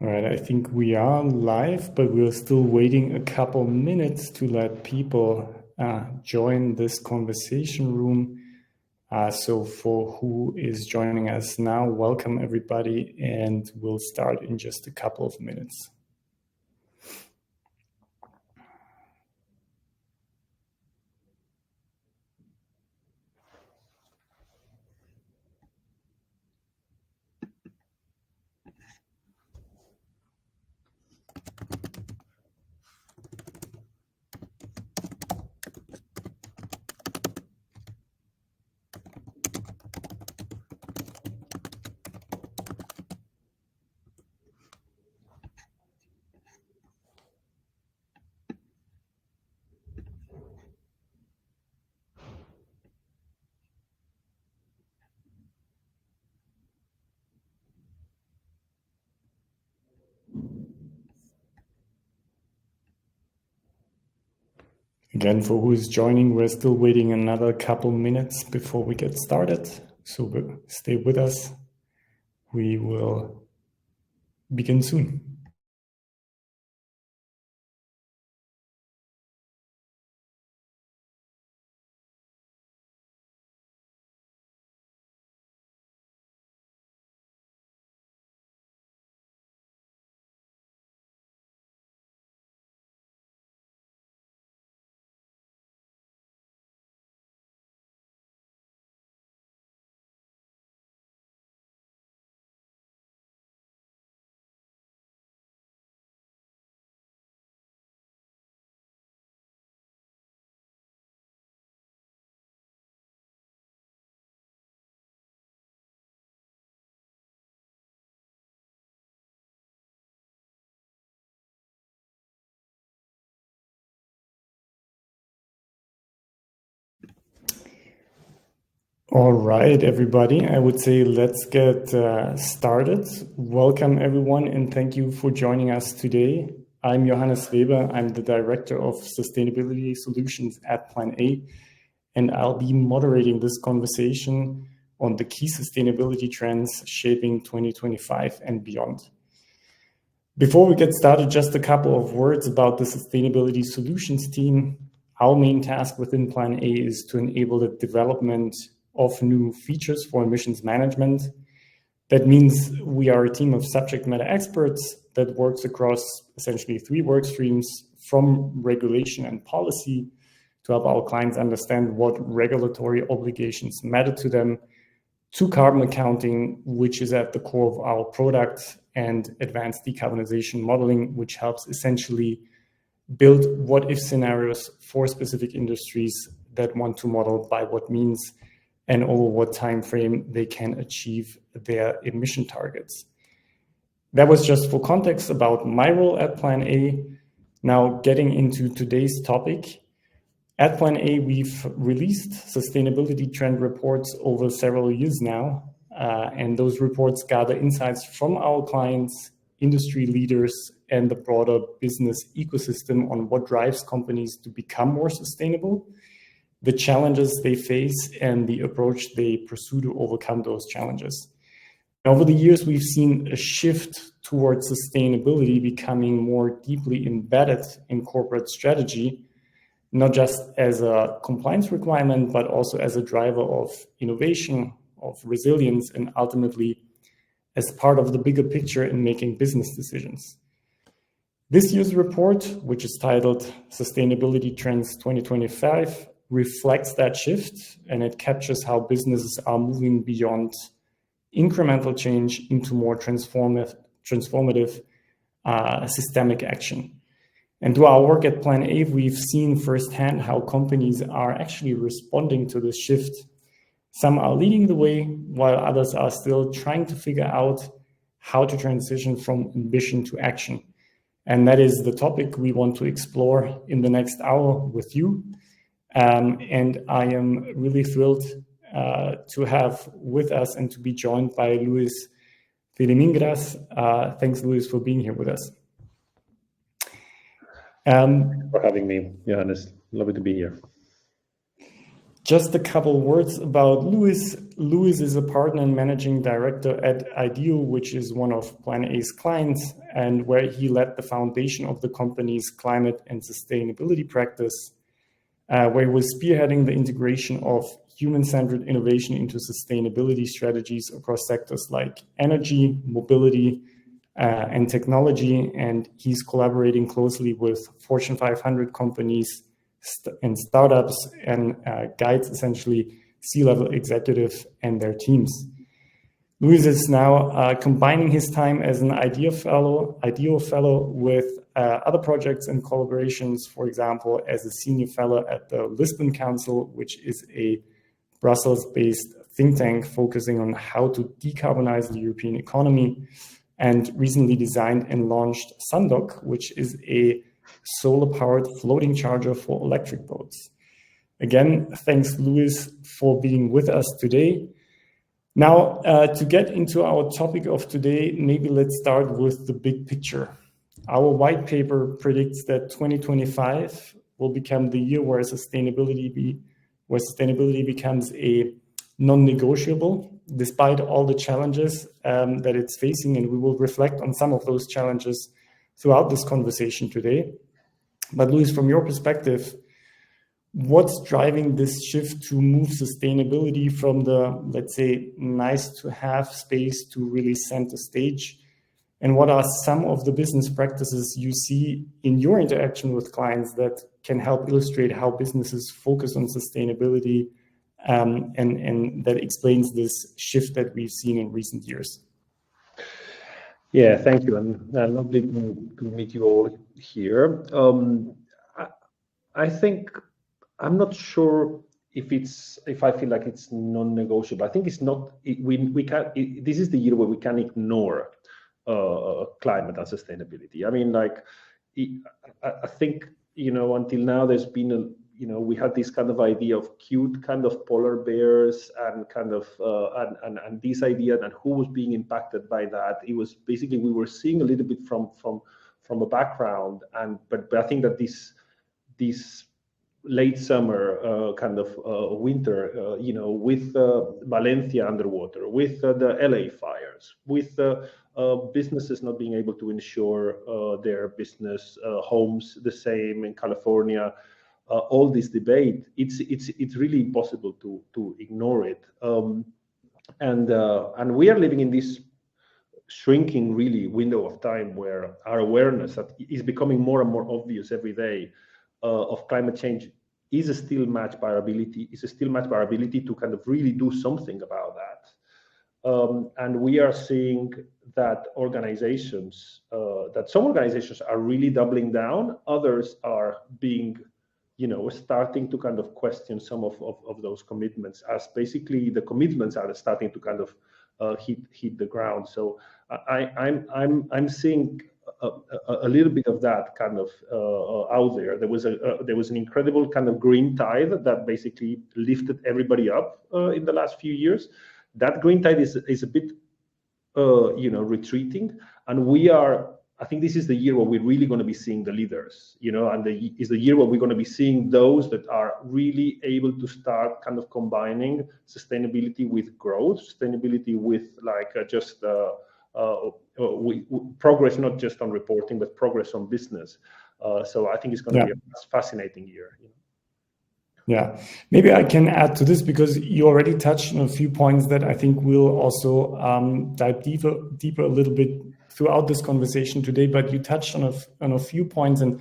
All right, I think we are live, but we're still waiting a couple minutes to let people join this conversation room. So for who is joining us now, welcome everybody, and we'll start in just a couple of minutes. Again, for who is joining, we're still waiting another couple minutes before we get started. So stay with us. We will begin soon. All right, everybody. I would say let's get started. Welcome, everyone, and thank you for joining us today. I'm Johannes Weber. I'm the Director of Sustainability Solutions at Plan A, and I'll be moderating this conversation on the key sustainability trends shaping 2025 and beyond. Before we get started, just a couple of words about the Sustainability Solutions team. Our main task within Plan A is to enable the development of new features for emissions management. That means we are a team of subject matter experts that works across essentially 3 work streams, from regulation and policy to help our clients understand what regulatory obligations matter to them, to carbon accounting, which is at the core of our product, and advanced decarbonization modeling, which helps essentially build what-if scenarios for specific industries that want to model by what means and over what time frame they can achieve their emission targets. That was just for context about my role at Plan A. Now getting into today's topic. At Plan A, we've released sustainability trend reports over several years now, and those reports gather insights from our clients, industry leaders, and the broader business ecosystem on what drives companies to become more sustainable, the challenges they face, and the approach they pursue to overcome those challenges. Over the years, we've seen a shift towards sustainability becoming more deeply embedded in corporate strategy, not just as a compliance requirement, but also as a driver of innovation, of resilience, and ultimately as part of the bigger picture in making business decisions. This year's report, which is titled Sustainability Trends 2025, reflects that shift, and it captures how businesses are moving beyond incremental change into more transformative systemic action. And through our work at Plan A, we've seen firsthand how companies are actually responding to this shift. Some are leading the way, while others are still trying to figure out how to transition from ambition to action. And that is the topic we want to explore in the next hour with you. And I am really thrilled to have with us and to be joined by Luis Filimingras. Thanks, Luis, for being here with us. For having me, Johannes. Lovely to be here. Just a couple words about Luis. Luis is a partner and managing director at Ideal, which is one of Plan A's clients, and where he led the foundation of the company's climate and sustainability practice, where he was spearheading the integration of human-centered innovation into sustainability strategies across sectors like energy, mobility, and technology. And he's collaborating closely with Fortune 500 companies and startups and guides essentially C-level executives and their teams. Luis is now combining his time as an Ideal Fellow with other projects and collaborations, for example, as a senior fellow at the Lisbon Council, which is a Brussels-based think tank focusing on how to decarbonize the European economy, and recently designed and launched Sundock, which is a solar-powered floating charger for electric boats. Again, thanks, Luis, for being with us today. Now, to get into our topic of today, maybe let's start with the big picture. Our white paper predicts that 2025 will become the year where sustainability becomes a non-negotiable, despite all the challenges that it's facing, and we will reflect on some of those challenges throughout this conversation today. But Luis, from your perspective, what's driving this shift to move sustainability from the, let's say, nice to have space to really center stage? And what are some of the business practices you see in your interaction with clients that can help illustrate how businesses focus on sustainability and that explains this shift that we've seen in recent years? Yeah, thank you, and lovely to meet you all here. I think I'm not sure if I feel like it's non-negotiable. I think it's not. We can. This is the year where we can ignore climate and sustainability. I mean, like, I think until now there's been we had this kind of idea of cute kind of polar bears and kind of and this idea that who was being impacted by that. It was basically we were seeing a little bit from a background, but I think that this late summer kind of winter, with Valencia underwater, with the LA fires, with businesses not being able to insure their business homes the same in California. All this debate, it's really impossible to ignore it, and we are living in this shrinking really window of time where our awareness that is becoming more and more obvious every day of climate change is still matched by our ability to kind of really do something about that, and we are seeing that some organizations are really doubling down, others are being starting to kind of question some of those commitments, as basically the commitments are starting to kind of hit the ground. So I'm seeing a little bit of that kind of out there. There was an incredible kind of green tide that basically lifted everybody up in the last few years. That green tide is a bit retreating, and I think this is the year where we're really going to be seeing the leaders, and is the year where we're going to be seeing those that are really able to start kind of combining sustainability with growth, sustainability with just progress, not just on reporting, but progress on business. So I think it's going to be a fascinating year. Yeah, maybe I can add to this because you already touched on a few points that I think we'll also dive deeper a little bit throughout this conversation today. But you touched on a few points, and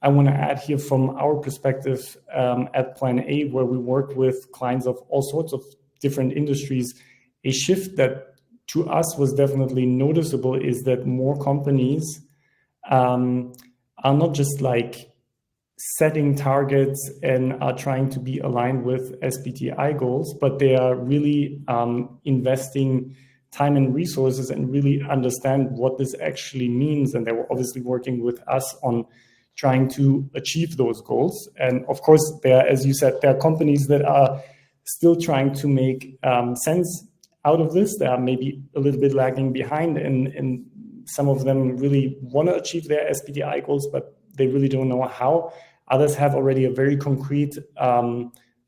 I want to add here from our perspective at Plan A, where we work with clients of all sorts of different industries. A shift that to us was definitely noticeable is that more companies are not just setting targets and are trying to be aligned with SBTi goals, but they are really investing time and resources and really understand what this actually means. And they were obviously working with us on trying to achieve those goals. And of course, as you said, there are companies that are still trying to make sense out of this. They are maybe a little bit lagging behind, and some of them really want to achieve their SBTi goals, but they really don't know how. Others have already a very concrete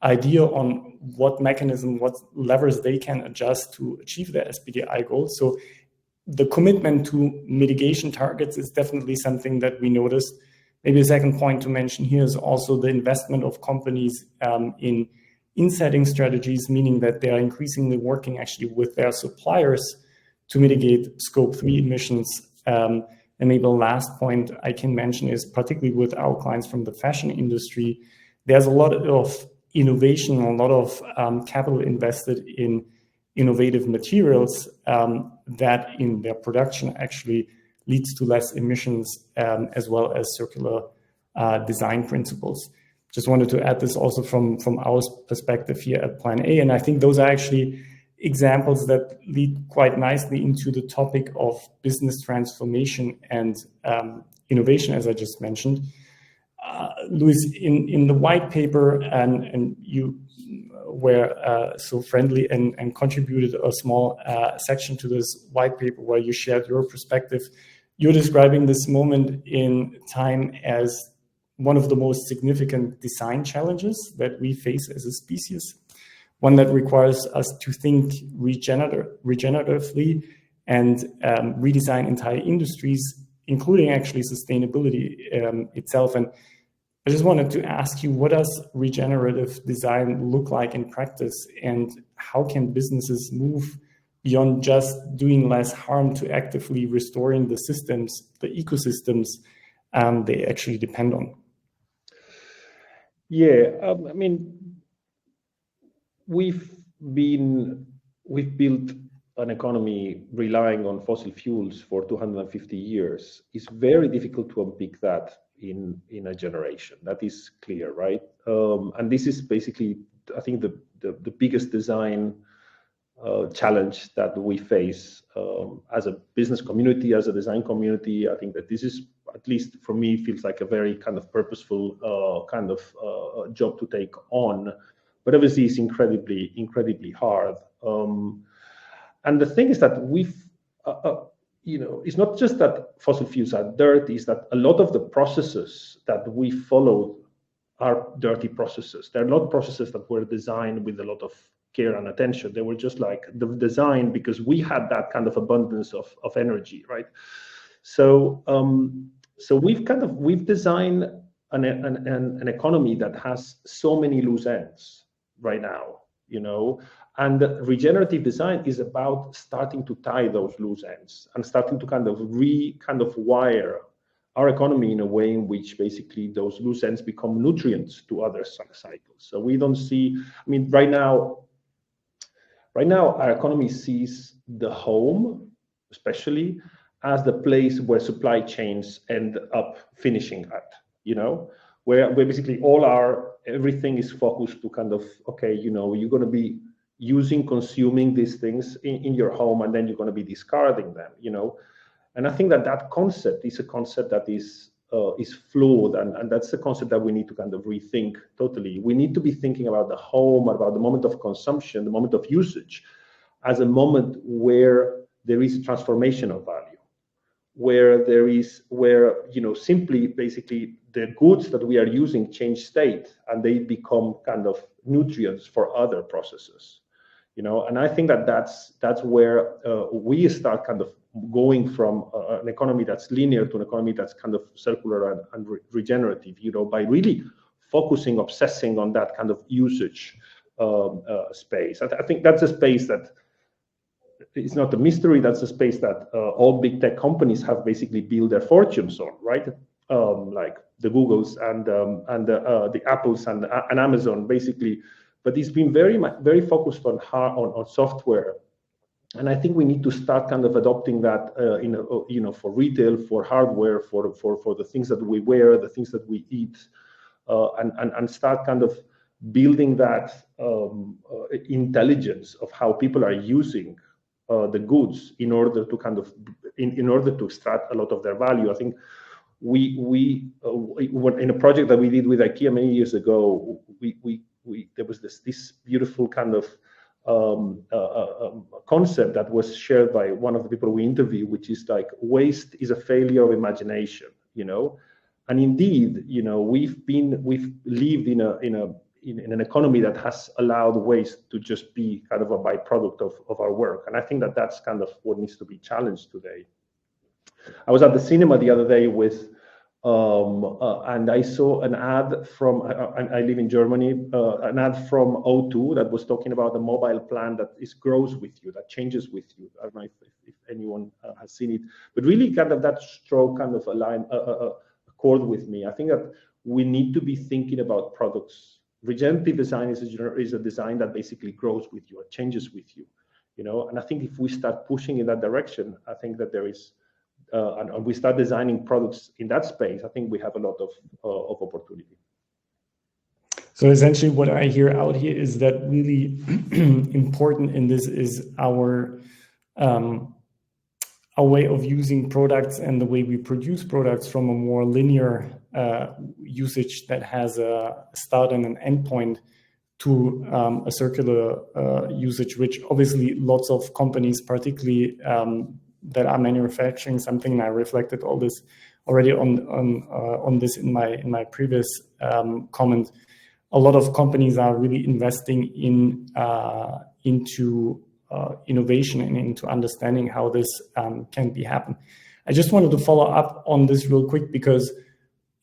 idea on what mechanism, what levers they can adjust to achieve their SBTI goals. So the commitment to mitigation targets is definitely something that we noticed. Maybe a second point to mention here is also the investment of companies in setting strategies, meaning that they are increasingly working actually with their suppliers to mitigate scope 3 emissions. And maybe the last point I can mention is particularly with our clients from the fashion industry, there's a lot of innovation, a lot of capital invested in innovative materials that in their production actually leads to less emissions, as well as circular design principles. Just wanted to add this also from our perspective here at Plan A. And I think those are actually examples that lead quite nicely into the topic of business transformation and innovation, as I just mentioned. Luis, in the white paper, and you were so friendly and contributed a small section to this white paper where you shared your perspective. You're describing this moment in time as one of the most significant design challenges that we face as a species, one that requires us to think regeneratively and redesign entire industries, including actually sustainability itself. And I just wanted to ask you, what does regenerative design look like in practice, and how can businesses move beyond just doing less harm to actively restoring the systems, the ecosystems they actually depend on? Yeah, I mean, we've built an economy relying on fossil fuels for 250 years. It's very difficult to unpick that in a generation. That is clear, right? And this is basically, I think, the biggest design challenge that we face as a business community, as a design community. I think that this is, at least for me, feels like a very kind of purposeful job to take on, but obviously it's incredibly hard. And the thing is that we've, it's not just that fossil fuels are dirty, it's that a lot of the processes that we follow are dirty processes. They're not processes that were designed with a lot of care and attention. They were just like the design because we had that kind of abundance of energy, right? So we've designed an economy that has so many loose ends right now, and regenerative design is about starting to tie those loose ends and starting to kind of wire our economy in a way in which basically those loose ends become nutrients to other cycles. So we don't see, I mean, right now our economy sees the home, especially, as the place where supply chains end up finishing at, where basically everything is focused to kind of, okay, you're going to be consuming these things in your home, and then you're going to be discarding them, And I think that concept is a concept that is flawed, and that's a concept that we need to kind of rethink totally. We need to be thinking about the home, about the moment of consumption, the moment of usage, as a moment where there is a transformation of value, where simply basically the goods that we are using change state and they become kind of nutrients for other processes, And I think that's where we start kind of going from an economy that's linear to an economy that's kind of circular and regenerative, by really obsessing on that kind of usage space. I think that's a space that it's not a mystery. That's a space that all big tech companies have basically built their fortunes on, right? Like the Googles and the Apples and Amazon, basically. But it's been very focused on software. And I think we need to start kind of adopting that, for retail, for hardware, for the things that we wear, the things that we eat, and start kind of building that intelligence of how people are using the goods in order to kind of in order to extract a lot of their value. I think we in a project that we did with IKEA many years ago, there was this beautiful kind of concept that was shared by one of the people we interviewed, which is like waste is a failure of imagination, And indeed, we've lived in an economy that has allowed waste to just be kind of a byproduct of our work. And I think that that's kind of what needs to be challenged today. I was at the cinema the other day and I saw an ad from, I live in Germany, an ad from O2 that was talking about a mobile plan that grows with you, that changes with you. I don't know if anyone has seen it, but really kind of that stroke kind of a chord with me. I think that we need to be thinking about products. Regenerative design is a design that basically grows with you, it changes with you, and I think if we start pushing in that direction, I think that there is, and we start designing products in that space, I think we have a lot of opportunity. So essentially what I hear out here is that really important in this is our way of using products and the way we produce products from a more linear usage that has a start and an end point to a circular usage, which obviously lots of companies, particularly that are manufacturing something, and I reflected all this already on this in my previous comment. A lot of companies are really investing into innovation and into understanding how this can be happen. I just wanted to follow up on this real quick, because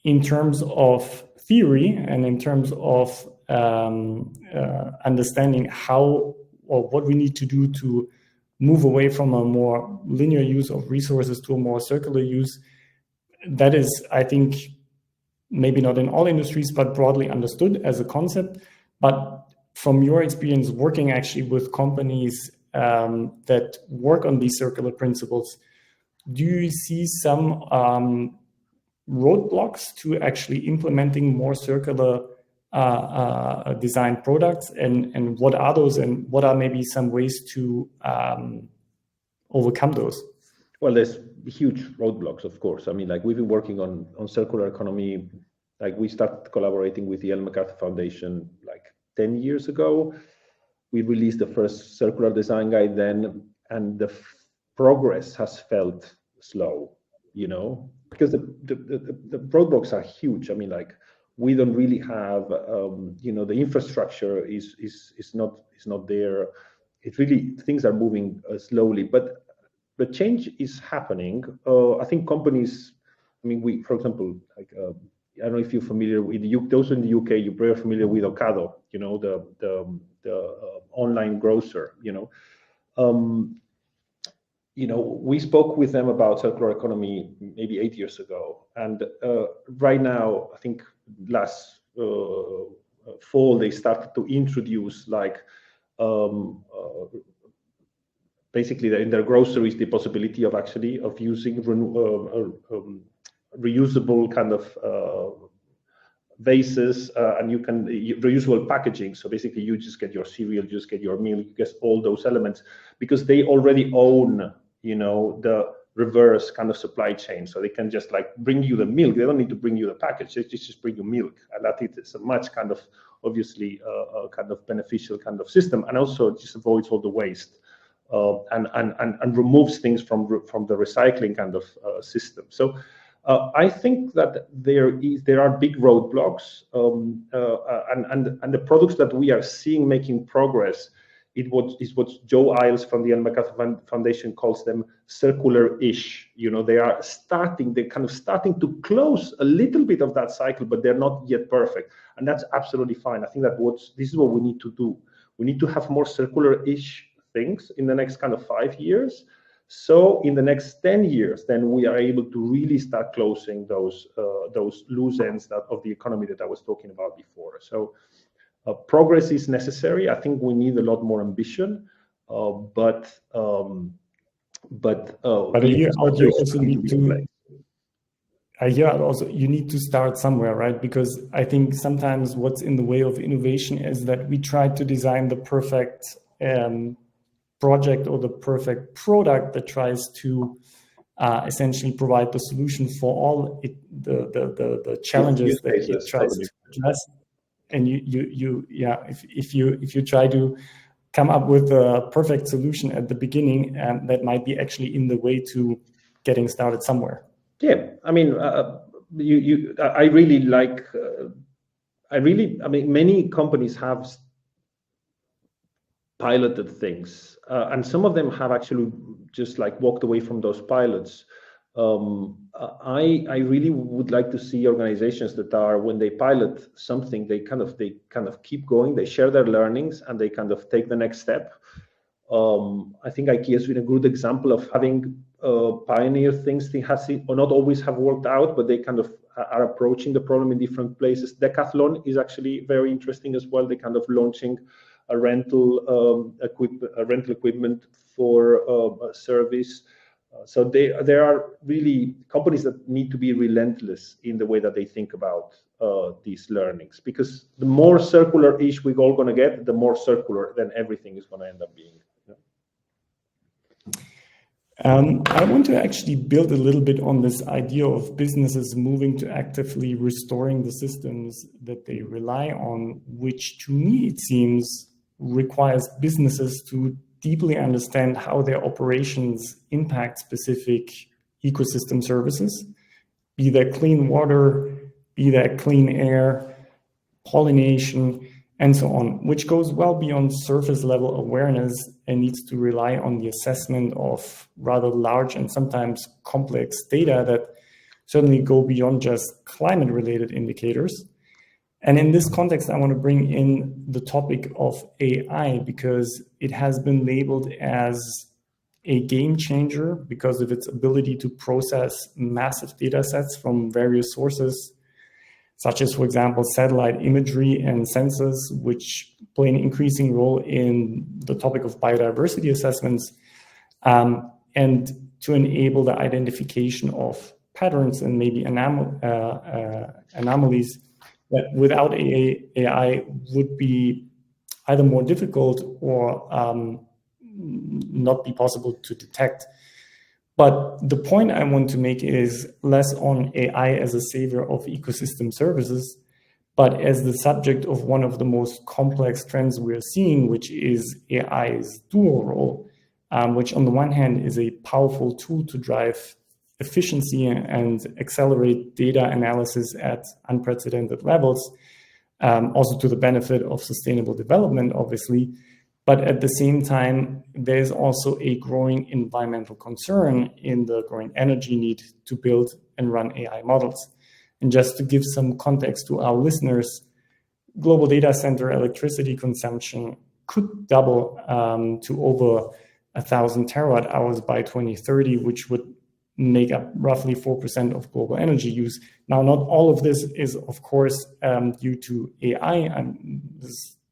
in terms of theory and in terms of understanding how or what we need to do to move away from a more linear use of resources to a more circular use, that is, I think, maybe not in all industries, but broadly understood as a concept. But from your experience working actually with companies that work on these circular principles, do you see some roadblocks to actually implementing more circular design products, and what are those, and what are maybe some ways to overcome those? Well, there's huge roadblocks, of course. I mean, like, we've been working on circular economy. Like, we started collaborating with the Ellen MacArthur Foundation like 10 years ago. We released the first circular design guide then, and the progress has felt slow, because the roadblocks are huge. I mean, like, we don't really have, the infrastructure is not there. It really, things are moving slowly, but the change is happening. I think companies, I mean, for example, like, I don't know if you're familiar with those in the UK, you're very familiar with Ocado, the online grocer, we spoke with them about circular economy maybe 8 years ago. And right now, I think last fall, they started to introduce like, basically in their groceries, the possibility of using reusable kind of vases, and you can reusable packaging. So basically, you just get your cereal, you just get your milk, you get all those elements, because they already own, the reverse kind of supply chain. So they can just like bring you the milk. They don't need to bring you the package. They just bring you milk, and that is a much kind of obviously kind of beneficial kind of system, and also just avoids all the waste. And removes things from the recycling kind of system. So I think that there are big roadblocks, and the products that we are seeing making progress is what Joe Iles from the Ellen MacArthur Foundation calls them circular-ish. They're kind of starting to close a little bit of that cycle, but they're not yet perfect, and that's absolutely fine. I think that this is what we need to do. We need to have more circular-ish things in the next kind of 5 years. So in the next 10 years, then we are able to really start closing those loose ends of the economy that I was talking about before. So progress is necessary. I think we need a lot more ambition, but you need to start somewhere, right? Because I think sometimes what's in the way of innovation is that we try to design the perfect project or the perfect product that tries to essentially provide the solution for all the challenges that it tries to address. And if you try to come up with a perfect solution at the beginning, that might be actually in the way to getting started somewhere. Yeah, I mean, I really like I mean, many companies have piloted things, and some of them have actually just like walked away from those pilots. I really would like to see organizations that are, when they pilot something, they kind of keep going, they share their learnings, and they kind of take the next step. I think IKEA has been a good example of having pioneered things. They has or not always have worked out, but they kind of are approaching the problem in different places. Decathlon is actually very interesting as well. They kind of launching a rental equipment for a service. So there are really companies that need to be relentless in the way that they think about these learnings, because the more circular-ish we're all going to get, the more circular then everything is going to end up being. I want to actually build a little bit on this idea of businesses moving to actively restoring the systems that they rely on, which to me it seems requires businesses to deeply understand how their operations impact specific ecosystem services, be that clean water, be that clean air, pollination, and so on, which goes well beyond surface level awareness and needs to rely on the assessment of rather large and sometimes complex data that certainly go beyond just climate related indicators. And in this context, I want to bring in the topic of AI, because it has been labeled as a game changer because of its ability to process massive data sets from various sources, such as, for example, satellite imagery and sensors, which play an increasing role in the topic of biodiversity assessments, and to enable the identification of patterns and maybe anomalies that without AI would be either more difficult or not be possible to detect. But the point I want to make is less on AI as a savior of ecosystem services, but as the subject of one of the most complex trends we are seeing, which is AI's dual role, which on the one hand is a powerful tool to drive efficiency and accelerate data analysis at unprecedented levels, also to the benefit of sustainable development, obviously. But at the same time, there's also a growing environmental concern in the growing energy need to build and run AI models. And just to give some context to our listeners, global data center electricity consumption could double to over 1,000 terawatt hours by 2030, which would make up roughly 4% of global energy use. Now, not all of this is, of course, due to AI and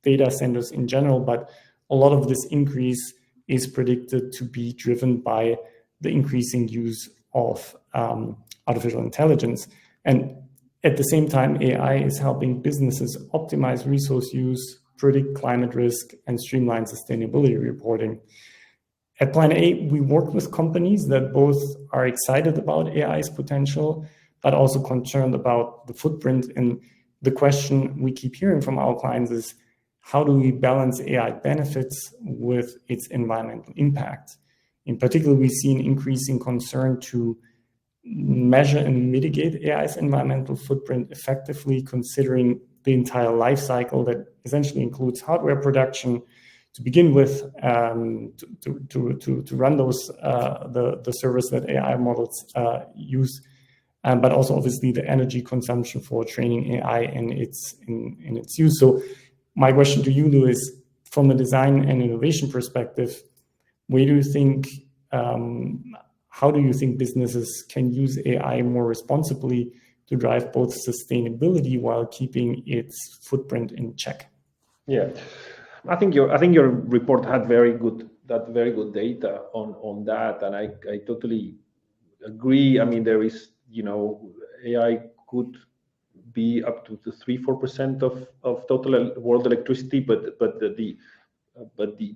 data centers in general, but a lot of this increase is predicted to be driven by the increasing use of artificial intelligence. And at the same time, AI is helping businesses optimize resource use, predict climate risk, and streamline sustainability reporting. At Plan A, we work with companies that both are excited about AI's potential, but also concerned about the footprint. And the question we keep hearing from our clients is, how do we balance AI benefits with its environmental impact? In particular, we see an increasing concern to measure and mitigate AI's environmental footprint effectively, considering the entire life cycle that essentially includes hardware production to begin with, to run those the servers that AI models use, but also obviously the energy consumption for training AI and in its use. So my question to you, Lou, is from a design and innovation perspective, where do you think, how do you think businesses can use AI more responsibly to drive both sustainability while keeping its footprint in check? Yeah, I think your report had very good data on that, and I totally agree. I mean, there is, AI could be up to 3-4% of total world electricity, but the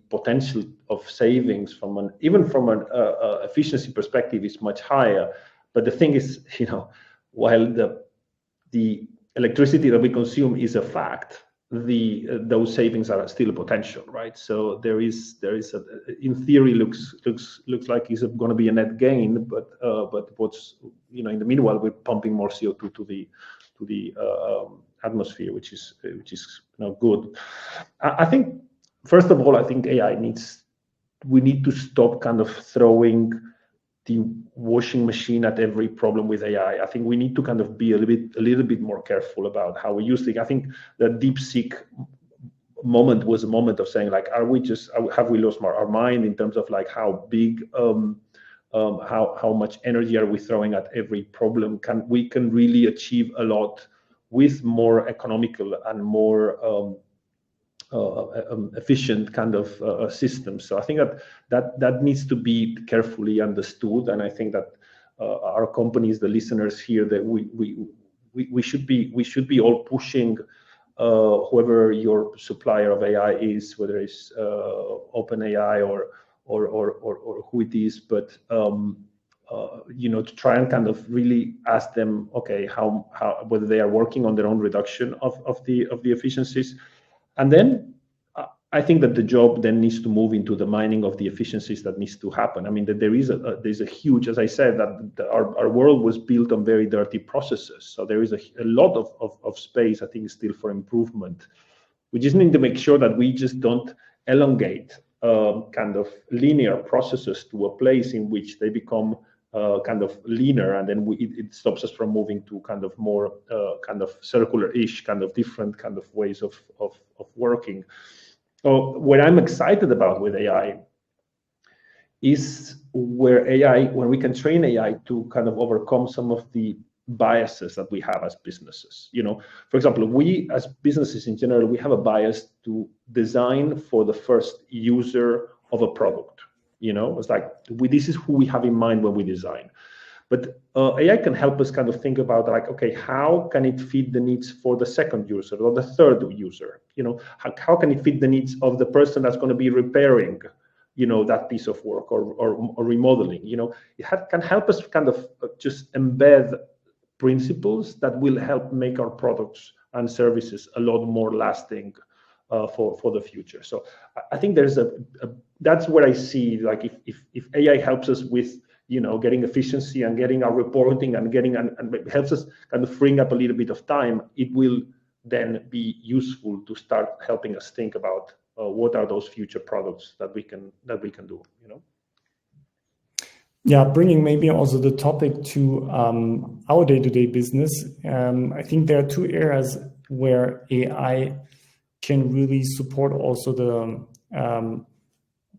potential of savings even from an efficiency perspective is much higher. But the thing is, while the electricity that we consume is a fact, those savings are still a potential, right? So there is in theory looks like it's going to be a net gain, but what's in the meanwhile we're pumping more CO2 to the atmosphere, which is good. I think first of all, I think we need to stop kind of throwing the washing machine at every problem with AI. I think we need to kind of be a little bit more careful about how we use things. I think the DeepSeek moment was a moment of saying, like, have we lost our mind in terms of like how big, how much energy are we throwing at every problem? We can really achieve a lot with more economical and more efficient kind of systems. So I think that needs to be carefully understood, and I think that our companies, the listeners here, that we should be all pushing whoever your supplier of AI is, whether it's OpenAI or who it is, but to try and kind of really ask them, okay, how whether they are working on their own reduction of the efficiencies. And then I think that the job then needs to move into the mining of the efficiencies that needs to happen. I mean, that there's a huge, as I said, that our world was built on very dirty processes. So there is a lot of space, I think, still for improvement. We just need to make sure that we just don't elongate kind of linear processes to a place in which they become kind of leaner, and then it stops us from moving to kind of more kind of circular-ish, kind of different kind of ways of working. So what I'm excited about with AI is when we can train AI to kind of overcome some of the biases that we have as businesses. For example, we as businesses in general, we have a bias to design for the first user of a product. It's like this is who we have in mind when we design. But AI can help us kind of think about, like, okay, how can it fit the needs for the second user or the third user? How can it fit the needs of the person that's going to be repairing, that piece of work or remodeling? It can help us kind of just embed principles that will help make our products and services a lot more lasting for the future. So I think that's where I see, like, if AI helps us with getting efficiency and getting our reporting and helps us kind of freeing up a little bit of time, it will then be useful to start helping us think about what are those future products that we can do. Yeah, bringing maybe also the topic to our day-to-day business. I think there are two areas where AI can really support also the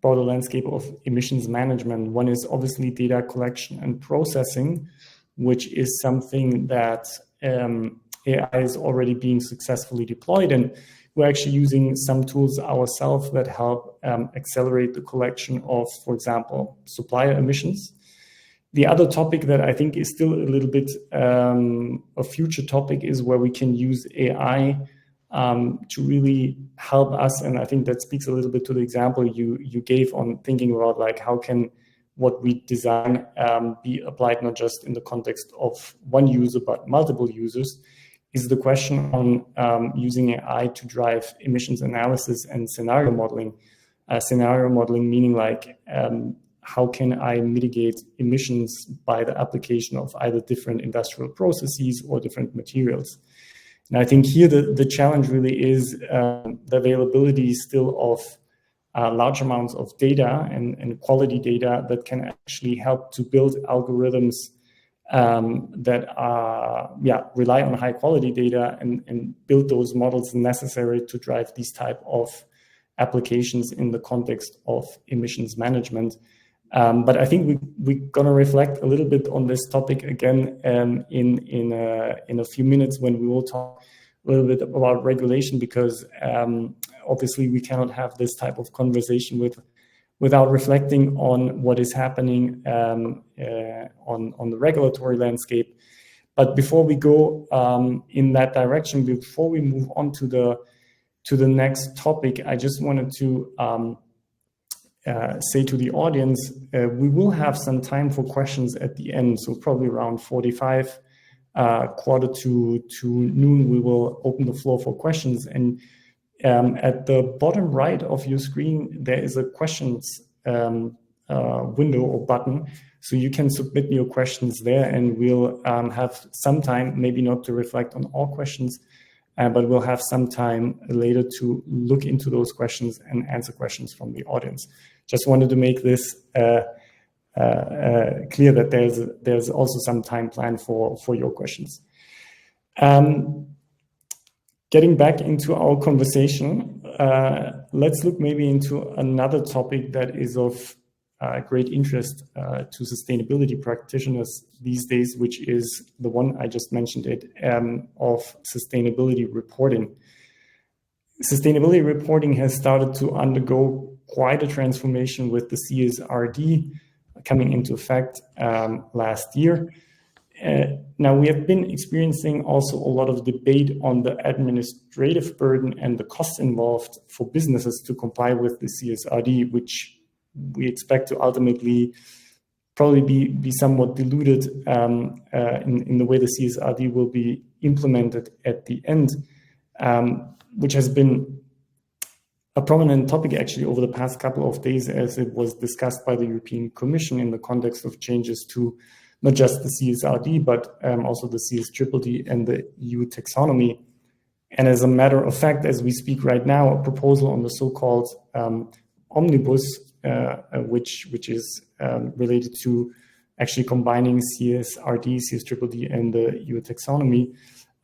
broader landscape of emissions management. One is obviously data collection and processing, which is something that AI is already being successfully deployed, and we're actually using some tools ourselves that help accelerate the collection of, for example, supplier emissions. The other topic that I think is still a little bit a future topic is where we can use AI to really help us, and I think that speaks a little bit to the example you gave on thinking about, like, how can what we design be applied not just in the context of one user but multiple users, is the question on using AI to drive emissions analysis and scenario modeling. Scenario modeling meaning, like, how can I mitigate emissions by the application of either different industrial processes or different materials. And I think here the challenge really is the availability still of large amounts of data and quality data that can actually help to build algorithms that rely on high quality data and build those models necessary to drive these type of applications in the context of emissions management. But I think we're going to reflect a little bit on this topic again in a few minutes when we will talk a little bit about regulation, because obviously we cannot have this type of conversation without reflecting on what is happening on the regulatory landscape. But before we go in that direction, before we move on to the next topic, I just wanted to say to the audience, we will have some time for questions at the end, so probably around 45, quarter to noon, we will open the floor for questions. And at the bottom right of your screen, there is a questions window or button, so you can submit your questions there, and we'll have some time, maybe not to reflect on all questions, but we'll have some time later to look into those questions and answer questions from the audience. Just wanted to make this clear that there's also some time planned for your questions. Getting back into our conversation, let's look maybe into another topic that is of great interest to sustainability practitioners these days, which is the one I just mentioned of sustainability reporting. Sustainability reporting has started to undergo quite a transformation with the CSRD coming into effect last year. Now, we have been experiencing also a lot of debate on the administrative burden and the costs involved for businesses to comply with the CSRD, which we expect to ultimately probably be somewhat diluted in the way the CSRD will be implemented at the end, which has been a prominent topic actually over the past couple of days, as it was discussed by the European Commission in the context of changes to not just the CSRD, but also the CSDDD and the EU taxonomy. And as a matter of fact, as we speak right now, a proposal on the so-called omnibus, which is related to actually combining CSRD, CSDDD, and the EU taxonomy.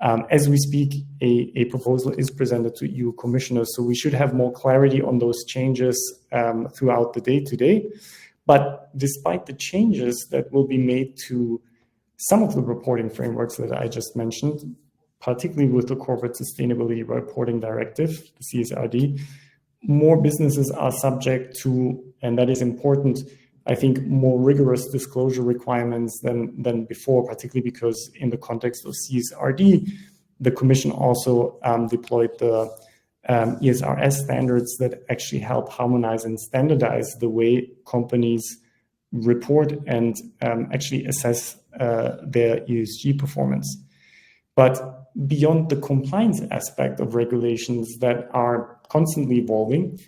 As we speak, a proposal is presented to EU commissioners, so we should have more clarity on those changes throughout the day today. But despite the changes that will be made to some of the reporting frameworks that I just mentioned, particularly with the Corporate Sustainability Reporting Directive, the CSRD, more businesses are subject to, and that is important, I think, more rigorous disclosure requirements than before, particularly because in the context of CSRD, the Commission also deployed the ESRS standards that actually help harmonize and standardize the way companies report and actually assess their ESG performance. But beyond the compliance aspect of regulations that are constantly evolving,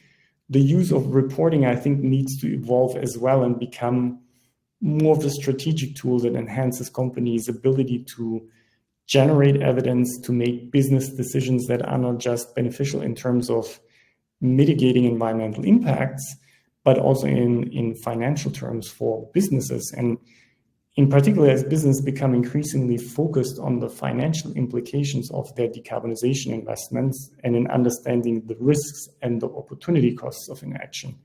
the use of reporting, I think, needs to evolve as well and become more of a strategic tool that enhances companies' ability to generate evidence, to make business decisions that are not just beneficial in terms of mitigating environmental impacts, but also in financial terms for businesses. And in particular, as business become increasingly focused on the financial implications of their decarbonization investments and in understanding the risks and the opportunity costs of inaction.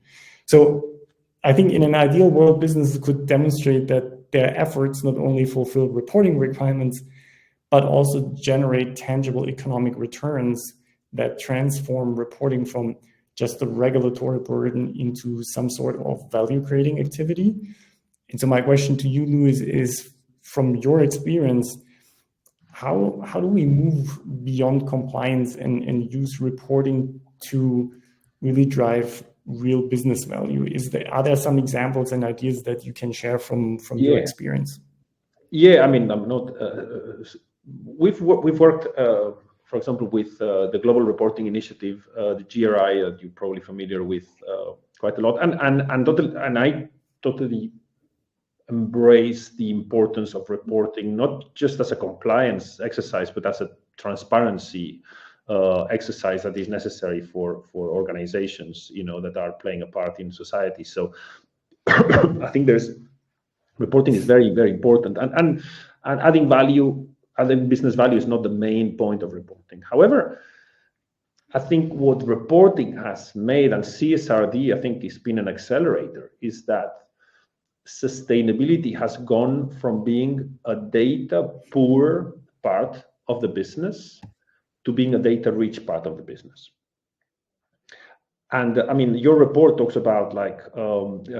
So I think in an ideal world, businesses could demonstrate that their efforts not only fulfill reporting requirements, but also generate tangible economic returns that transform reporting from just a regulatory burden into some sort of value-creating activity. And so my question to you, Luis, is from your experience, how do we move beyond compliance and use reporting to really drive real business value? Are there some examples and ideas that you can share from your experience? Yeah, I mean, I'm not. We've worked, for example, with the Global Reporting Initiative, the GRI, that you're probably familiar with quite a lot, and I totally embrace the importance of reporting, not just as a compliance exercise, but as a transparency exercise that is necessary for organizations, that are playing a part in society. So I think reporting is very, very important, and adding value, adding business value is not the main point of reporting. However, I think what reporting has made, and CSRD, I think, has been an accelerator, is that sustainability has gone from being a data poor part of the business to being a data rich part of the business. And I mean, your report talks about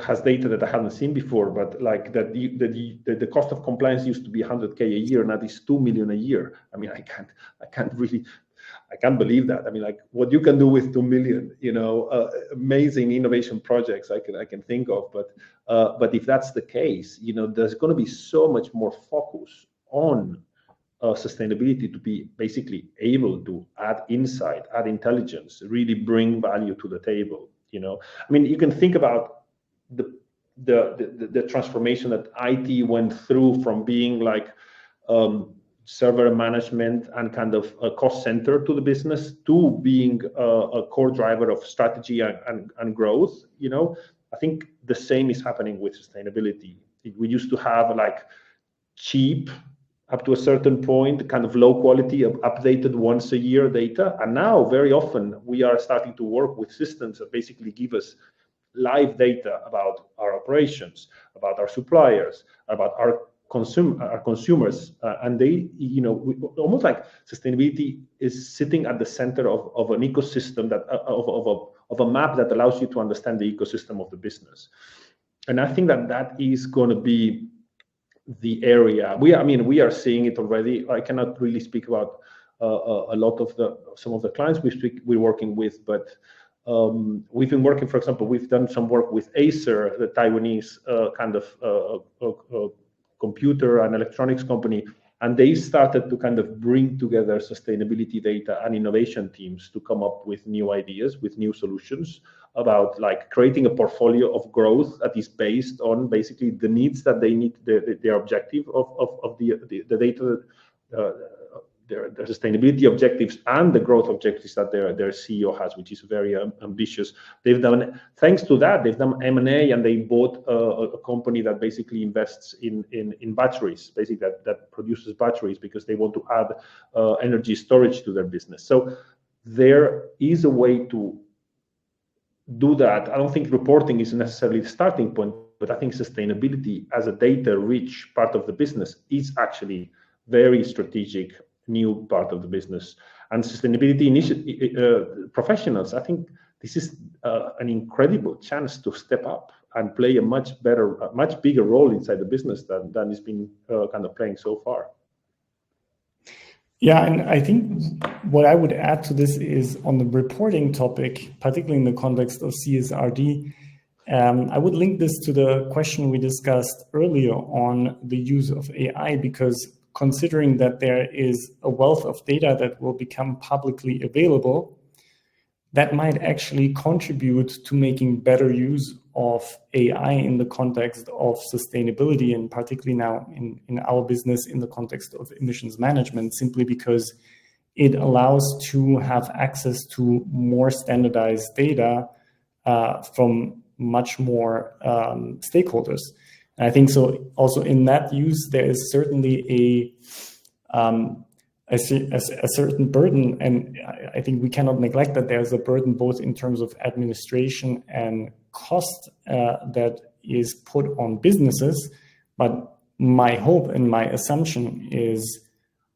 has data that I haven't seen before, but like that the cost of compliance used to be 100K a year, and now it's 2 million a year. I mean, I can't believe that. I mean, like what you can do with 2 million, amazing innovation projects I can think of. But if that's the case, there's going to be so much more focus on sustainability to be basically able to add insight, add intelligence, really bring value to the table. I mean, you can think about the transformation that IT went through from being like server management and kind of a cost center to the business, to being a core driver of strategy and growth. I think the same is happening with sustainability. We used to have like cheap, up to a certain point, kind of low quality, updated once a year data. And now very often we are starting to work with systems that basically give us live data about our operations, about our suppliers, about our consumers, and they, almost like sustainability is sitting at the center of an ecosystem that of a map that allows you to understand the ecosystem of the business. And I think that is going to be the area. We are seeing it already. I cannot really speak about a lot of some of the clients we're working with, but we've been working, for example, we've done some work with Acer, the Taiwanese kind of computer and electronics company, and they started to kind of bring together sustainability data and innovation teams to come up with new ideas, with new solutions about like creating a portfolio of growth that is based on basically the needs that they need, their objective of the data, their sustainability objectives and the growth objectives that their CEO has, which is very ambitious. They've done, thanks to that, they've done M&A, and they bought a company that basically invests in batteries, basically that produces batteries, because they want to add energy storage to their business. So there is a way to do that. I don't think reporting is necessarily the starting point, but I think sustainability as a data-rich part of the business is actually very strategic new part of the business. And sustainability professionals, I think this is an incredible chance to step up and play a much bigger role inside the business than it's been kind of playing so far. Yeah, and I think what I would add to this is on the reporting topic, particularly in the context of CSRD, I would link this to the question we discussed earlier on the use of AI, because considering that there is a wealth of data that will become publicly available, that might actually contribute to making better use of AI in the context of sustainability, and particularly now in our business in the context of emissions management, simply because it allows to have access to more standardized data from much more stakeholders. And I think so. Also, in that use, there is certainly a certain burden, and I think we cannot neglect that there's a burden both in terms of administration and cost that is put on businesses. But my hope and my assumption is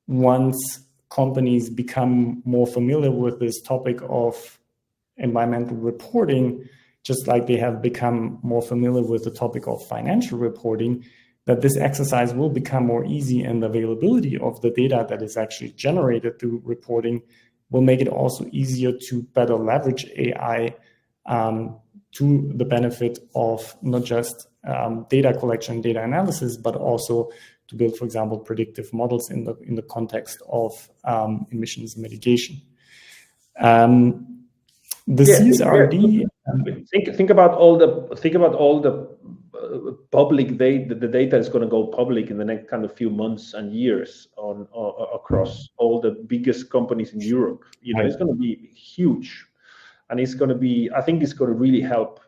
once companies become more familiar with this topic of environmental reporting, just like they have become more familiar with the topic of financial reporting, that this exercise will become more easy, and the availability of the data that is actually generated through reporting will make it also easier to better leverage AI to the benefit of not just data collection, data analysis, but also to build, for example, predictive models in the context of emissions mitigation. CSRD. Think about all the public data. The data is going to go public in the next kind of few months and years across all the biggest companies in Europe. Right. It's going to be huge, and it's going to be. I think it's going to really help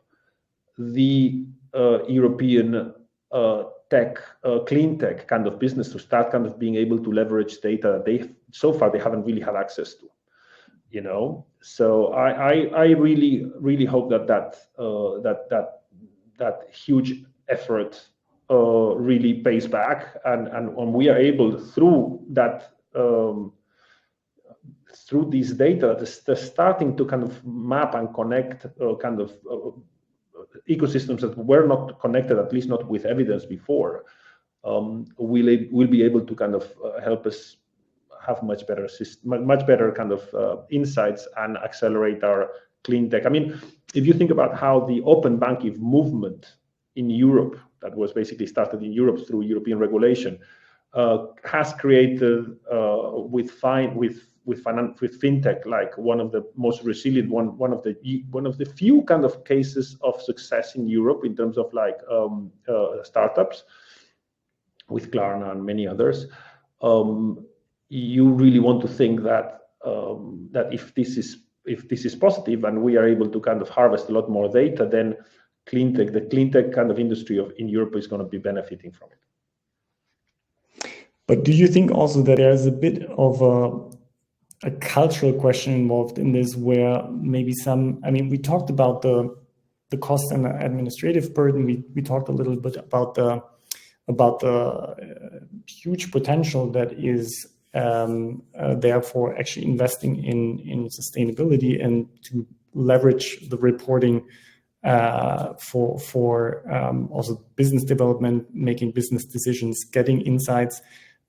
the European clean tech kind of business to start kind of being able to leverage data that so far they haven't really had access to. So I really hope that huge effort really pays back, and when we are able through that through these data, they're starting to kind of map and connect kind of ecosystems that were not connected, at least not with evidence before. We'll be able to kind of help us have much better kind of insights and accelerate our clean tech. I mean, if you think about how the open banking movement in Europe, that was basically started in Europe through European regulation, has created with fintech like one of the most resilient, one of the few kind of cases of success in Europe in terms of like startups, with Klarna and many others. you really want to think that that if this is positive and we are able to kind of harvest a lot more data, then the clean tech kind of industry in Europe is going to be benefiting from it. But do you think also that there's a bit of a cultural question involved in this, where maybe we talked about the cost and the administrative burden. We talked a little bit about the huge potential that is therefore actually investing in sustainability and to leverage the reporting for also business development, making business decisions, getting insights,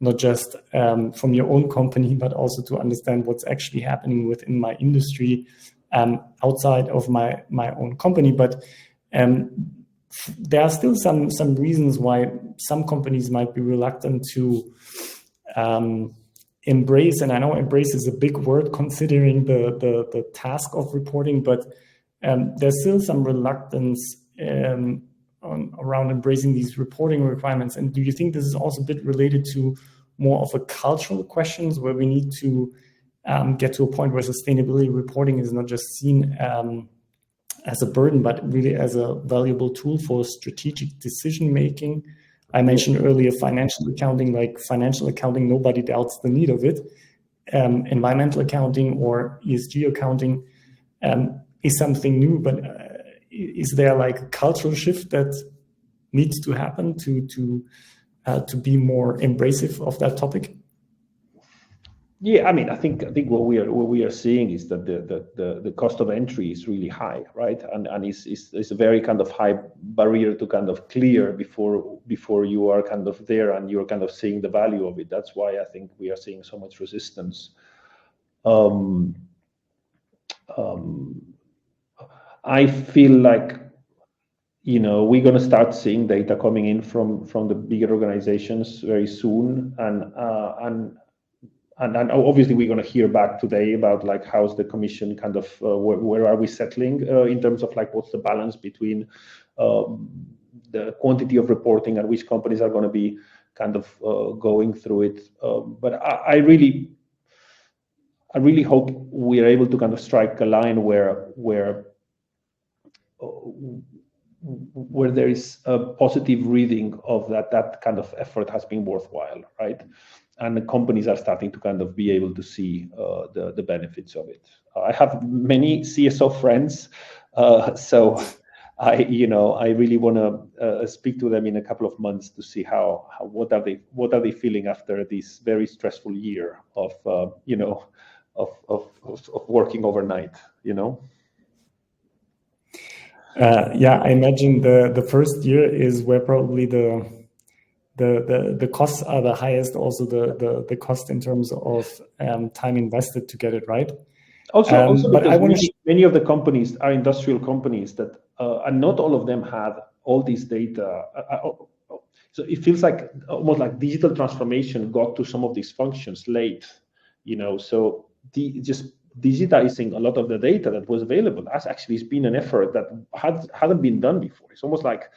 not just from your own company, but also to understand what's actually happening within my industry outside of my own company. But there are still some reasons why some companies might be reluctant to embrace, and I know embrace is a big word considering the task of reporting, but there's still some reluctance around embracing these reporting requirements. And do you think this is also a bit related to more of a cultural questions, where we need to get to a point where sustainability reporting is not just seen as a burden, but really as a valuable tool for strategic decision making? I mentioned earlier financial accounting. Like financial accounting, nobody doubts the need of it. Environmental accounting or ESG accounting is something new, but is there like a cultural shift that needs to happen to be more embracive of that topic? Yeah, I think what we are seeing is that the cost of entry is really high, right? And it's a very kind of high barrier to kind of clear before you are kind of there and you're kind of seeing the value of it. That's why I think we are seeing so much resistance. I feel like, we're going to start seeing data coming in from the bigger organizations very soon, and obviously we're going to hear back today about like how's the commission kind of where are we settling in terms of like what's the balance between the quantity of reporting and which companies are going to be kind of going through it. But I really hope we are able to kind of strike a line where there is a positive reading of that kind of effort has been worthwhile, right? And the companies are starting to kind of be able to see the benefits of it. I have many CSO friends, so I really want to speak to them in a couple of months to see what are they feeling after this very stressful year of working overnight, Yeah, I imagine the first year is where probably the costs are the highest, also the cost in terms of time invested to get it right. Also but because many of the companies are industrial companies that and not all of them have all this data. So it feels like almost like digital transformation got to some of these functions late, so just digitizing a lot of the data that was available has actually been an effort that hadn't been done before. It's almost like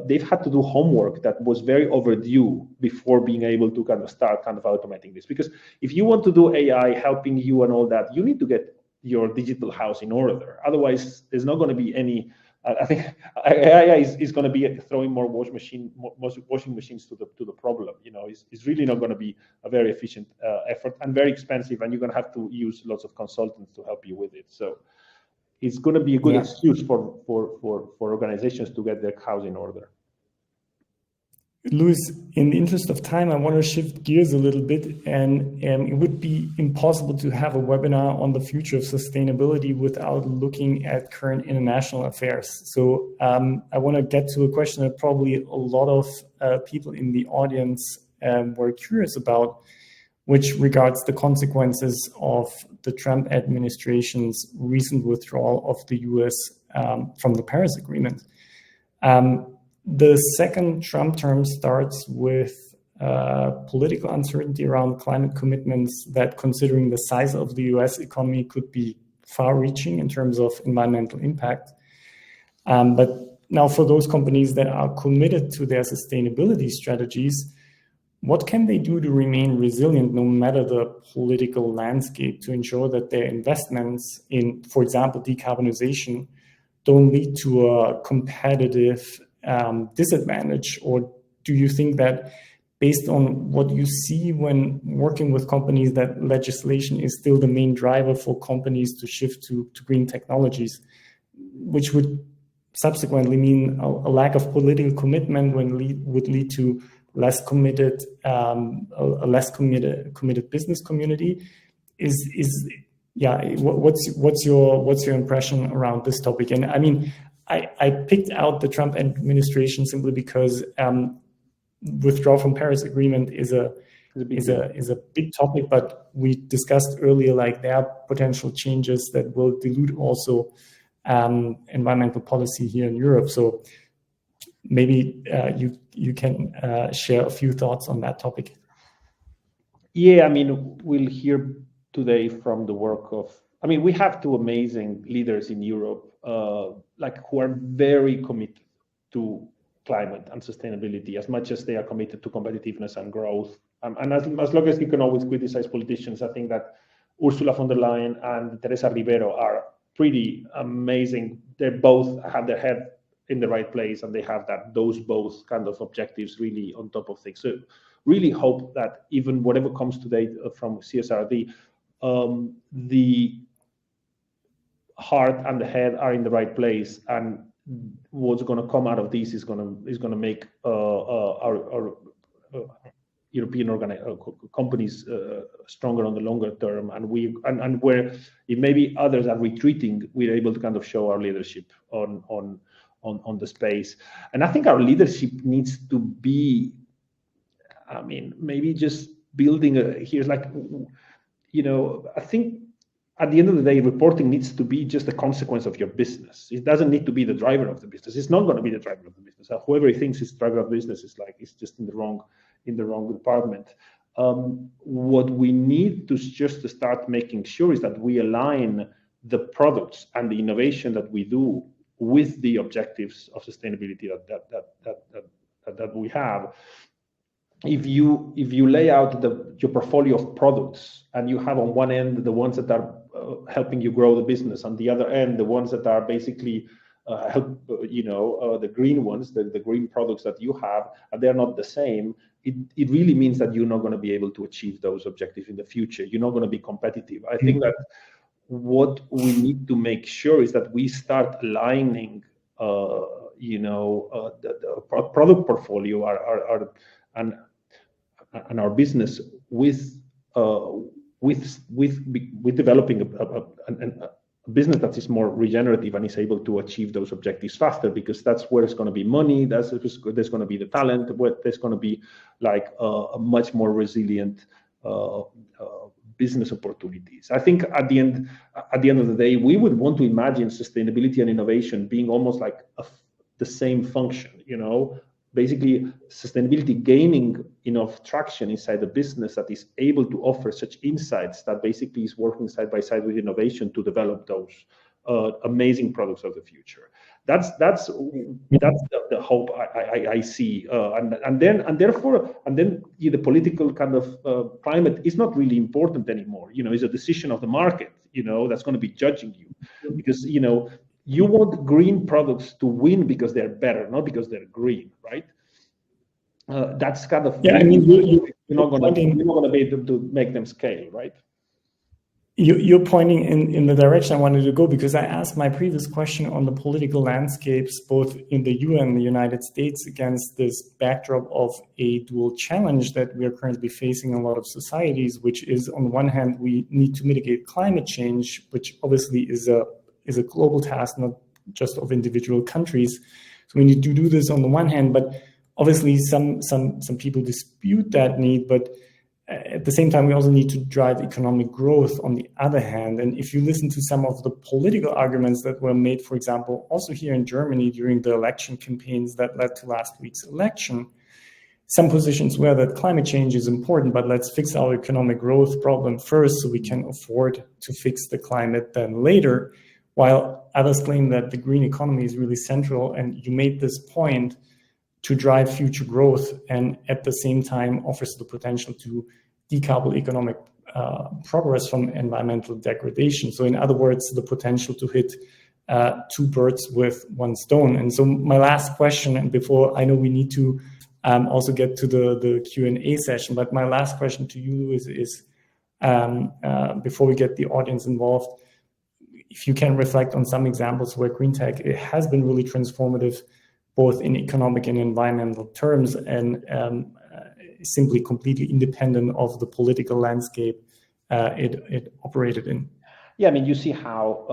they've had to do homework that was very overdue before being able to kind of start kind of automating this. Because if you want to do AI helping you and all that, you need to get your digital house in order. Otherwise, there's not going to be any. I think AI is going to be throwing more washing machines to the problem. It's really not going to be a very efficient effort and very expensive, and you're going to have to use lots of consultants to help you with it. So it's going to be a good excuse for organizations to get their house in order. Luis, in the interest of time, I want to shift gears a little bit, and it would be impossible to have a webinar on the future of sustainability without looking at current international affairs. So I want to get to a question that probably a lot of people in the audience were curious about, which regards the consequences of the Trump administration's recent withdrawal of the US from the Paris Agreement. The second Trump term starts with political uncertainty around climate commitments that, considering the size of the US economy, could be far-reaching in terms of environmental impact. But now for those companies that are committed to their sustainability strategies, what can they do to remain resilient no matter the political landscape to ensure that their investments in, for example, decarbonization don't lead to a competitive disadvantage? Or do you think that based on what you see when working with companies, that legislation is still the main driver for companies to shift to green technologies, which would subsequently mean a lack of political commitment would lead to less committed, a less committed business community? What's your impression around this topic? And I mean, I picked out the Trump administration simply because withdrawal from Paris Agreement is a big topic, but we discussed earlier, like there are potential changes that will dilute also environmental policy here in Europe. So maybe you can share a few thoughts on that topic. Yeah, I mean, we'll hear today from the work of, I mean, we have two amazing leaders in Europe, who are very committed to climate and sustainability as much as they are committed to competitiveness and growth. And as long as you can always criticize politicians, I think that Ursula von der Leyen and Teresa Rivero are pretty amazing. They both have their head in the right place, and they have those both kind of objectives really on top of things. So really hope that even whatever comes today from CSRD, the heart and the head are in the right place, and what's going to come out of this is going to make our European companies stronger on the longer term, and where if maybe others are retreating, we're able to kind of show our leadership on the space. And I think our leadership needs to be, I mean, maybe just building here's like, I think at the end of the day, reporting needs to be just a consequence of your business. It doesn't need to be the driver of the business. It's not going to be the driver of the business. Whoever he thinks is the driver of business is just in the wrong department. What we need to just to start making sure is that we align the products and the innovation that we do with the objectives of sustainability that we have. If you lay out your portfolio of products, and you have on one end the ones that are helping you grow the business, on the other end the ones that are basically the green ones, the green products that you have, and they're not the same, it really means that you're not going to be able to achieve those objectives in the future. You're not going to be competitive. I think that what we need to make sure is that we start aligning the product portfolio and our business with developing a business that is more regenerative and is able to achieve those objectives faster, because that's where it's going to be money, there's going to be the talent, where there's going to be like a much more resilient business opportunities. I think at the end of the day, we would want to imagine sustainability and innovation being almost like the same function, basically sustainability gaining enough traction inside the business that is able to offer such insights that basically is working side by side with innovation to develop those amazing products of the future. That's the hope I see, and then the political kind of climate is not really important anymore. It's a decision of the market, that's going to be judging you, because you want green products to win because they're better, not because they're green, right? That's kind of I mean, you're not going to be able to make them scale, right? You're pointing in the direction I wanted to go, because I asked my previous question on the political landscapes, both in the EU and the United States, against this backdrop of a dual challenge that we are currently facing in a lot of societies, which is, on one hand, we need to mitigate climate change, which obviously is a global task, not just of individual countries. So we need to do this on the one hand, but obviously some people dispute that need, but at the same time, we also need to drive economic growth on the other hand. And if you listen to some of the political arguments that were made, for example, also here in Germany during the election campaigns that led to last week's election, some positions were that climate change is important, but let's fix our economic growth problem first so we can afford to fix the climate then later, while others claim that the green economy is really central. And you made this point, to drive future growth, and at the same time offers the potential to decouple economic progress from environmental degradation. So in other words, the potential to hit two birds with one stone. And so my last question, and before I know we need to also get to the Q&A session, but my last question to you is before we get the audience involved, if you can reflect on some examples where green tech it has been really transformative, both in economic and environmental terms, and simply completely independent of the political landscape it operated in. Yeah, I mean, you see how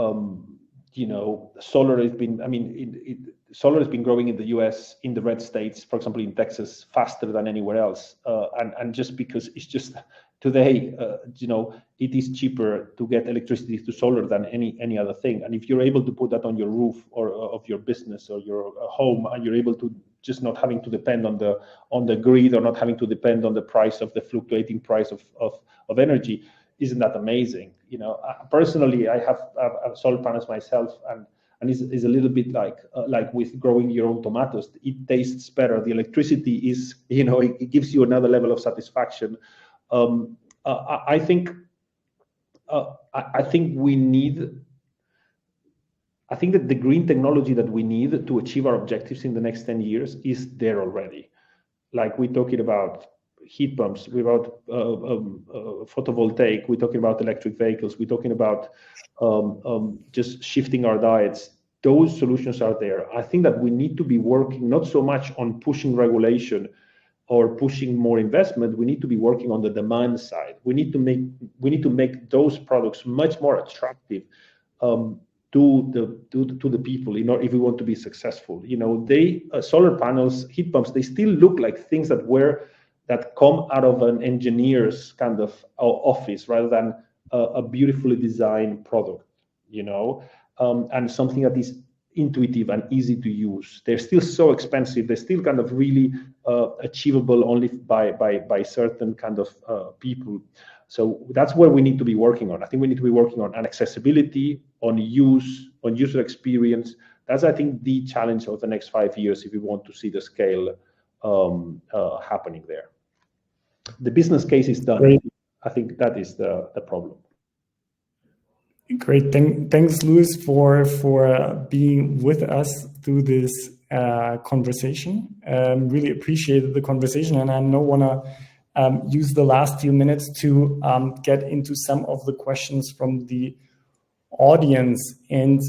solar has been. I mean, solar has been growing in the U.S., in the red states, for example, in Texas, faster than anywhere else, and just because it's just today, it is cheaper to get electricity to solar than any other thing. And if you're able to put that on your roof or of your business or your home, and you're able to just not having to depend on the grid, or not having to depend on the price of the fluctuating price of energy, isn't that amazing? Personally, I have solar panels myself, and it's a little bit like with growing your own tomatoes. It tastes better. The electricity is, it gives you another level of satisfaction. I think we need. I think that the green technology that we need to achieve our objectives in the next 10 years is there already. Like we're talking about heat pumps, we're about photovoltaic, we're talking about electric vehicles, we're talking about just shifting our diets. Those solutions are there. I think that we need to be working not so much on pushing regulation or pushing more investment. We need to be working on the demand side. We need to make those products much more attractive to the people, if we want to be successful. Solar panels, heat pumps, they still look like things that come out of an engineer's kind of office, rather than a beautifully designed product, and something that is intuitive and easy to use. They're still so expensive. They're still kind of really achievable only by certain kind of people. So that's where we need to be working on. I think we need to be working on accessibility, on use, on user experience. That's, I think, the challenge of the next 5 years if we want to see the scale happening there. The business case is done. Great. I think that is the problem. Great. Thanks, Luis, for being with us through this conversation. Really appreciated the conversation, and I now want to use the last few minutes to get into some of the questions from the audience. And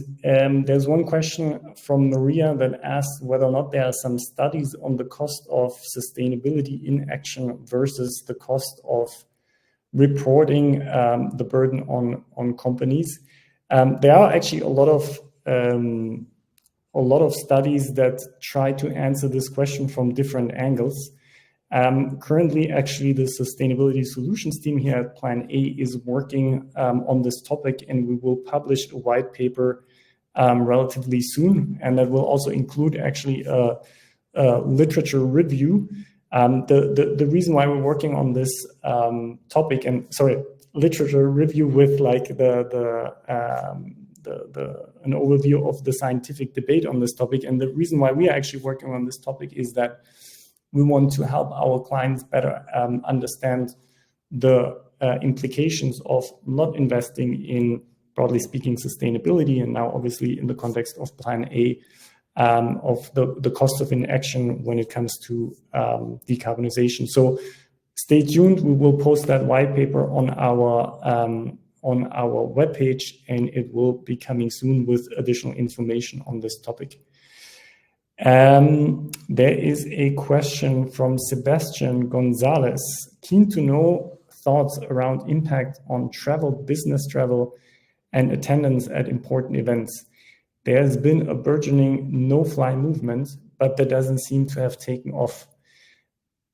there's one question from Maria that asks whether or not there are some studies on the cost of sustainability in action versus the cost of reporting the burden on companies. There are actually a lot of studies that try to answer this question from different angles. Currently, actually, the sustainability solutions team here at Plan A is working on this topic, and we will publish a white paper relatively soon, and that will also include actually a literature review. The reason why we're working on this topic, and literature review with like an overview of the scientific debate on this topic, and the reason why we are actually working on this topic is that we want to help our clients better understand the implications of not investing in, broadly speaking, sustainability, and now obviously in the context of Plan A, of the cost of inaction when it comes to decarbonization. So stay tuned. We will post that white paper on our webpage, and it will be coming soon with additional information on this topic. There is a question from Sebastian Gonzalez. Keen to know thoughts around impact on travel, business travel, and attendance at important events. There has been a burgeoning no-fly movement, but that doesn't seem to have taken off.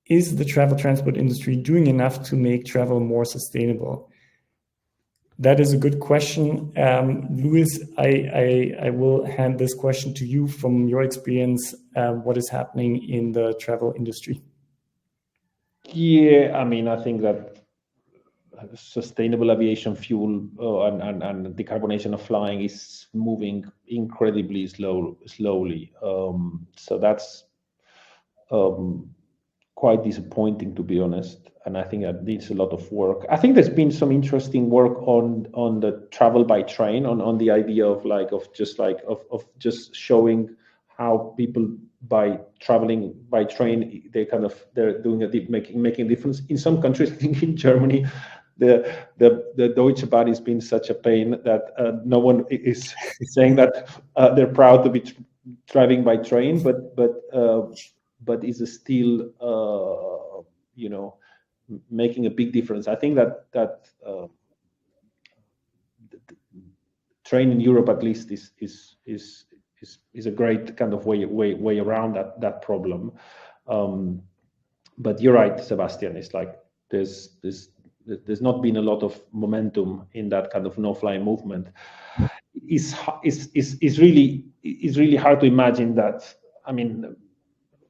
Is the travel transport industry doing enough to make travel more sustainable? That is a good question. Luis, I will hand this question to you from your experience. What is happening in the travel industry? Yeah, I mean, I think that sustainable aviation fuel and decarbonization of flying is moving incredibly slowly. So that's quite disappointing, to be honest. And I think that needs a lot of work. I think there's been some interesting work on the travel by train, on the idea of just showing how people by traveling by train they're doing making a difference. In some countries, I think in Germany, the Deutsche Bahn has been such a pain that no one is saying that they're proud to be driving by train, but is still making a big difference. I think that the train in Europe at least is a great kind of way around that problem. But you're right, Sebastian. It's like there's not been a lot of momentum in that kind of no-fly movement. It's really hard to imagine that. I mean,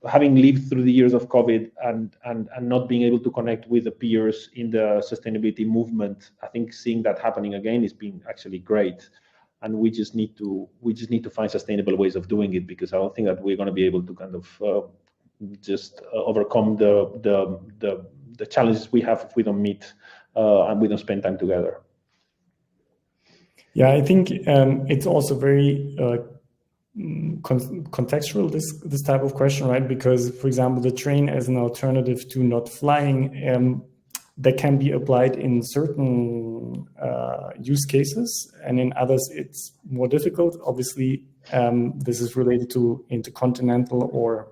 having lived through the years of COVID and not being able to connect with the peers in the sustainability movement, I think seeing that happening again has been actually great. And we just need to find sustainable ways of doing it, because I don't think that we're going to be able to kind of just overcome the challenges we have if we don't meet and we don't spend time together. Yeah, I think it's also very contextual, this type of question, right? Because, for example, the train as an alternative to not flying, that can be applied in certain use cases, and in others it's more difficult. Obviously, this is related to intercontinental or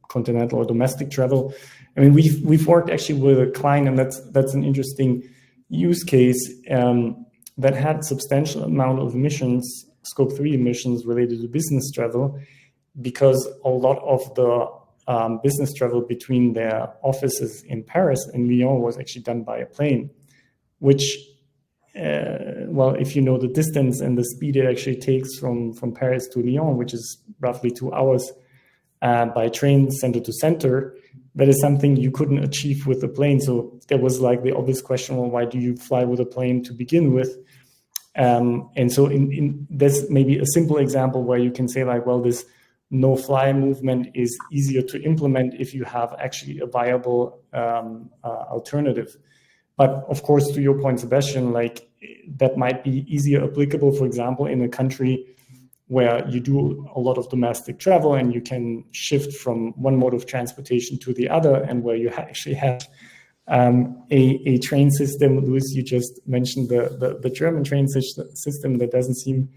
continental or domestic travel. I mean, we've worked actually with a client, and that's an interesting use case that had substantial amount of emissions, Scope 3 emissions related to business travel, because a lot of the business travel between their offices in Paris and Lyon was actually done by a plane, which, well, if you know the distance and the speed it actually takes from Paris to Lyon, which is roughly 2 hours by train center to center, that is something you couldn't achieve with a plane. So there was like the obvious question, well, why do you fly with a plane to begin with? And so in this maybe a simple example where you can say like, well, this no-fly movement is easier to implement if you have actually a viable alternative. But of course, to your point, Sebastian, like that might be easier applicable, for example, in a country where you do a lot of domestic travel and you can shift from one mode of transportation to the other, and where you actually have a train system. Luis, you just mentioned the German train system that doesn't seem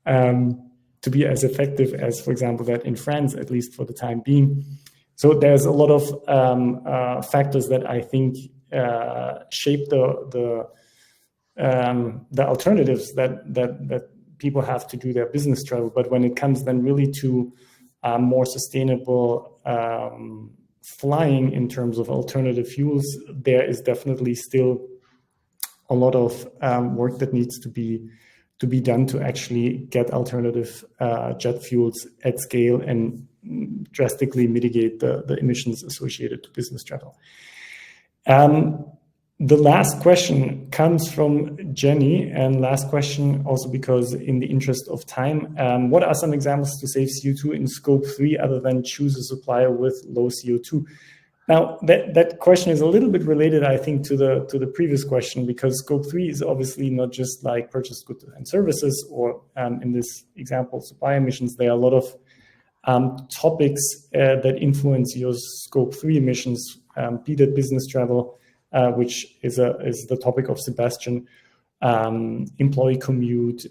to be as effective as, for example, that in France, at least for the time being. So there's a lot of factors that I think shape the alternatives that people have to do their business travel. But when it comes then really to more sustainable flying in terms of alternative fuels, there is definitely still a lot of work that needs to be done to actually get alternative jet fuels at scale and drastically mitigate the emissions associated to business travel. The last question comes from Jenny, and last question also because in the interest of time, what are some examples to save CO2 in Scope 3 other than choose a supplier with low CO2? Now, that question is a little bit related, I think, to the previous question, because Scope 3 is obviously not just like purchased goods and services, or in this example, supply emissions. There are a lot of topics that influence your Scope 3 emissions, be that business travel, which is the topic of Sebastian, employee commute.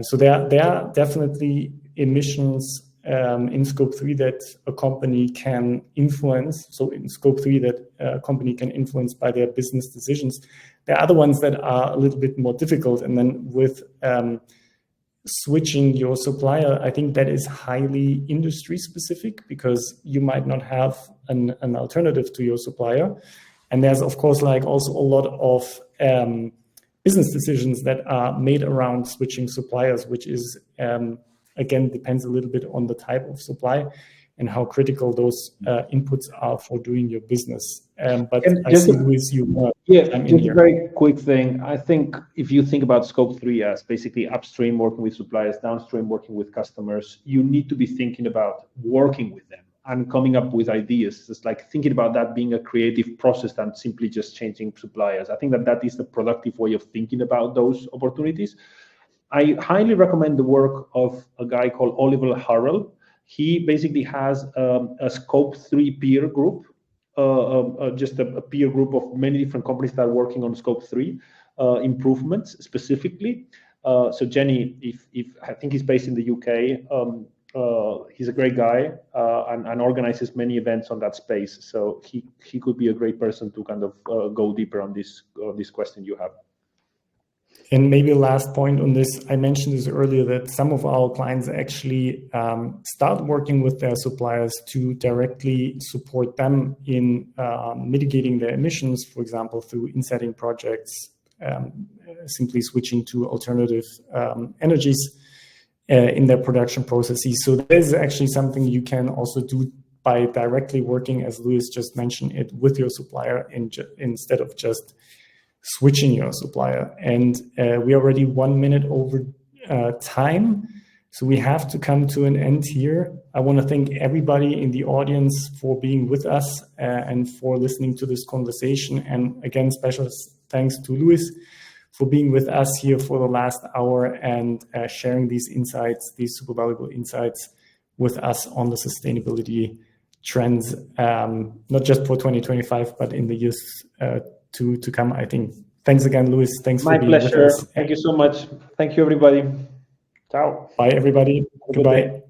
So there are definitely emissions in Scope 3 that a company can influence. So in Scope 3 that a company can influence by their business decisions. There are other ones that are a little bit more difficult. And then with switching your supplier, I think that is highly industry specific, because you might not have an alternative to your supplier. And there's, of course, like also a lot of business decisions that are made around switching suppliers, which is, again, depends a little bit on the type of supply and how critical those inputs are for doing your business. But I see, Luis, you just a very quick thing. I think if you think about Scope 3 as basically upstream working with suppliers, downstream working with customers, you need to be thinking about working with them and coming up with ideas. It's like thinking about that being a creative process than simply just changing suppliers. I think that is the productive way of thinking about those opportunities. I highly recommend the work of a guy called Oliver Harrell. He basically has a Scope 3 peer group, just a peer group of many different companies that are working on Scope 3 improvements specifically. So Jenny, if I think he's based in the UK, he's a great guy and organizes many events on that space. So he could be a great person to kind of go deeper on this question you have. And maybe a last point on this, I mentioned this earlier, that some of our clients actually start working with their suppliers to directly support them in mitigating their emissions, for example, through insetting projects, simply switching to alternative energies in their production processes. So that is actually something you can also do by directly working, as Luis just mentioned it, with your supplier instead of just switching your supplier. And we are already 1 minute over time, so we have to come to an end here. I want to thank everybody in the audience for being with us and for listening to this conversation. And again, special thanks to Luis for being with us here for the last hour and sharing these insights, these super valuable insights with us on the sustainability trends, not just for 2025, but in the years to come, I think. Thanks again, Luis. Thanks for being with us. My pleasure. Thank you so much. Thank you, everybody. Ciao. Bye, everybody. Goodbye.